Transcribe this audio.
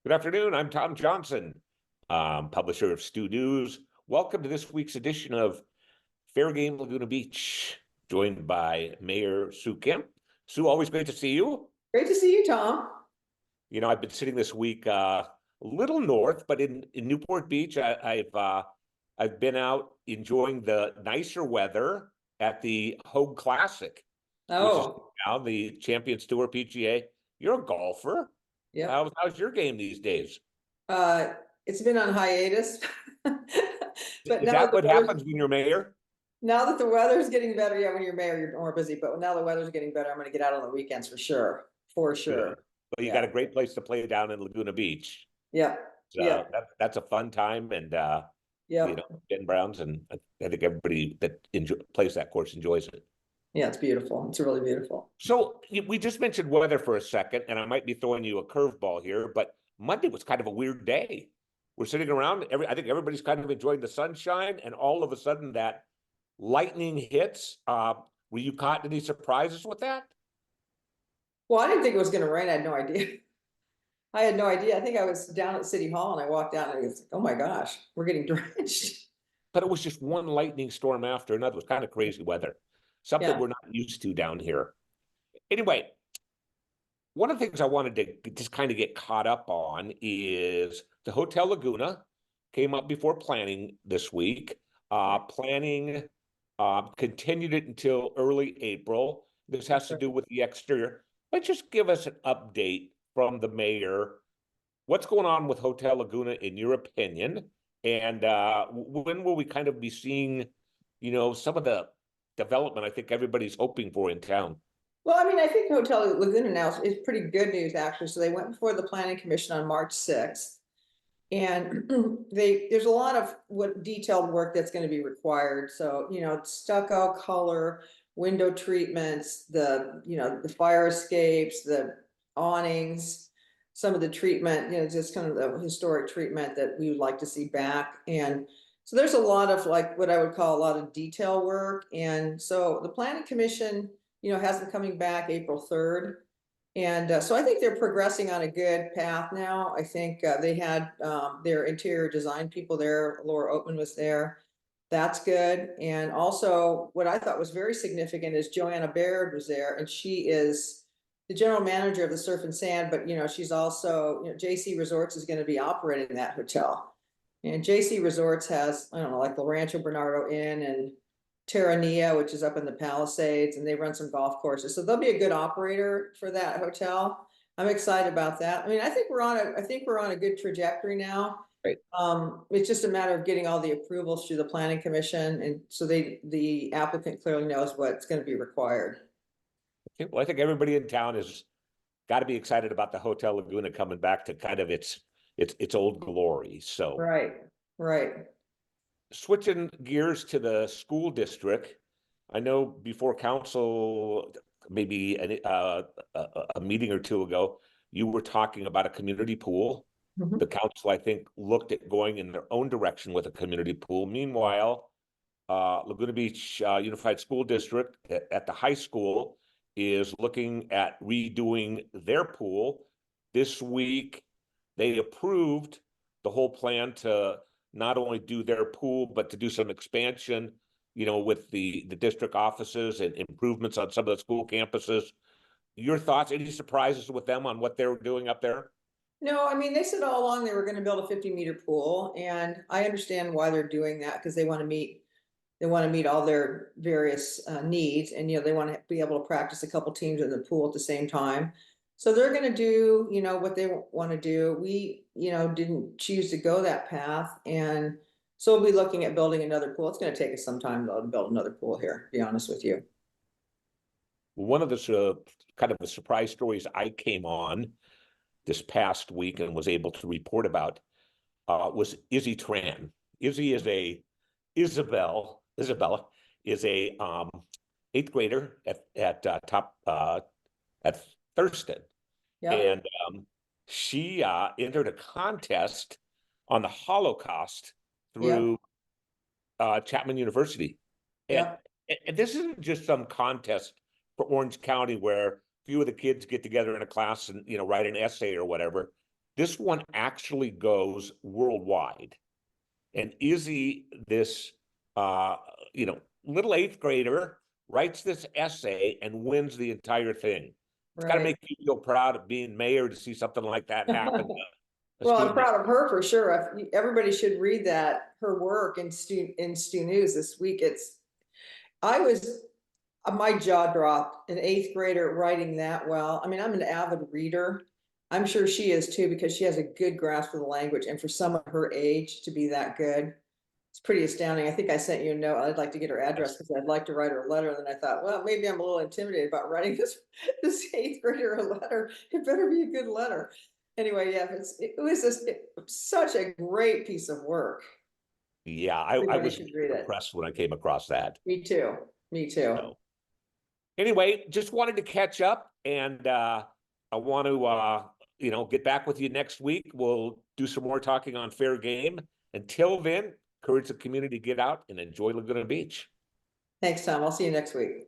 Good afternoon. I'm Tom Johnson, publisher of Stew News. Welcome to this week's edition of Fair Game Laguna Beach, joined by Mayor Sue Kempf. Sue, always great to see you. Great to see you, Tom. You know, I've been sitting this week a little north, but in Newport Beach. I've been out enjoying the nicer weather at the Hogue Classic, which is Oh, now the Champions Tour PGA. You're a golfer. yeah. How's your game these days? Uh, it's been on hiatus, but Is that what happens when you're mayor? now that the weather's getting better, yeah, when you're mayor, you're more busy. But now the weather's getting better, I'm going to get out on the weekends for sure. For sure. Good. Well, you Yeah. got a great place to play down in Laguna Beach. Yeah. So Yeah. that's a fun time, and Yeah. you know, Ben Browns, and I think everybody that plays that course enjoys it. Yeah. It's beautiful. It's really beautiful. So we just mentioned weather for a second, and I might be throwing you a curveball here, but Monday was kind of a weird day. We're sitting around, I think everybody's kind of enjoying the sunshine, and all of a sudden that lightning hits. Were you caught any surprises with that? Well, I didn't think it was going to rain. I had no idea. I had no idea. I think I was down at City Hall and I walked out and I was, oh my gosh, we're getting drenched. But it was just one lightning storm after another. It was kind of crazy weather, something Yeah. we're not used to down here. Anyway, one of the things I wanted to just kind of get caught up on is the Hotel Laguna came up before planning this week. Planning continued it until early April. This has to do with the exterior. But just give us an update from the mayor. What's going on with Hotel Laguna, in your opinion? And when will we kind of be seeing, you know, some of the development I think everybody's hoping for in town? Well, I mean, I think Hotel Laguna now is pretty good news, actually. So they went before the Planning Commission on March 6th. And there's a lot of detailed work that's going to be required. So, you know, stucco color, window treatments, the fire escapes, the awnings, some of the treatment, you know, just kind of the historic treatment that we would like to see back. And so there's a lot of like what I would call a lot of detail work. And so the Planning Commission, you know, has them coming back April 3rd. And so I think they're progressing on a good path now. I think they had their interior design people there. Laura Oatman was there. That's good. And also what I thought was very significant is Joanna Baird was there, and she is the general manager of the Surf and Sand, but, you know, she's also, you know, JC Resorts is going to be operating that hotel. And JC Resorts has, I don't know, like the Rancho Bernardo Inn and Terranea, which is up in the Palisades, and they run some golf courses. So they'll be a good operator for that hotel. I'm excited about that. I mean, I think we're on a good trajectory now. Right. It's just a matter of getting all the approvals through the Planning Commission, and so the applicant clearly knows what's going to be required. Okay, well, I think everybody in town has got to be excited about the Hotel Laguna coming back to kind of its old glory. So Right. switching gears to the school district, I know before council, maybe a meeting or two ago, you were talking about a community pool. Mm-hmm. The council, I think, looked at going in their own direction with a community pool. Meanwhile, Laguna Beach Unified School District at the high school is looking at redoing their pool. This week, they approved the whole plan to not only do their pool, but to do some expansion, you know, with the district offices and improvements on some of the school campuses. Your thoughts, any surprises with them on what they're doing up there? No, I mean, they said all along they were going to build a 50-meter pool, and I understand why they're doing that, because they want to meet all their various needs, and, you know, they want to be able to practice a couple teams in the pool at the same time. So they're going to do, you know, what they want to do. We, you know, didn't choose to go that path, and so we'll be looking at building another pool. It's going to take us some time though to build another pool here, to be honest with you. One of the kind of the surprise stories I came on this past week and was able to report about was Izzy Tran. Isabella is a 8th grader at Thurston. Yeah. And she entered a contest on the Holocaust through Chapman University. And, and this isn't just some contest for Orange County where a few of the kids get together in a class and, you know, write an essay or whatever. This one actually goes worldwide. And Izzy, this little eighth grader, writes this essay and wins the entire thing. It's got to Right. make you feel proud of being mayor to see something like that happen. Well, I'm proud of her for sure. Everybody should read that, her work in Stu News this week. I was, my jaw dropped, an eighth grader writing that well. I mean, I'm an avid reader. I'm sure she is too, because she has a good grasp of the language, and for someone her age to be that good, it's pretty astounding. I think I sent you a note. I'd like to get her address because I'd like to write her a letter. And then I thought, well, maybe I'm a little intimidated about writing this eighth grader a letter. It better be a good letter. Anyway, yeah, it was such a great piece of work. Yeah, I Everybody was should read it. impressed when I came across that. Me too. Me too. So, anyway, just wanted to catch up, and I want to get back with you next week. We'll do some more talking on fair game. Until then, encourage the community to get out and enjoy Laguna Beach. Thanks, Tom. I'll see you next week.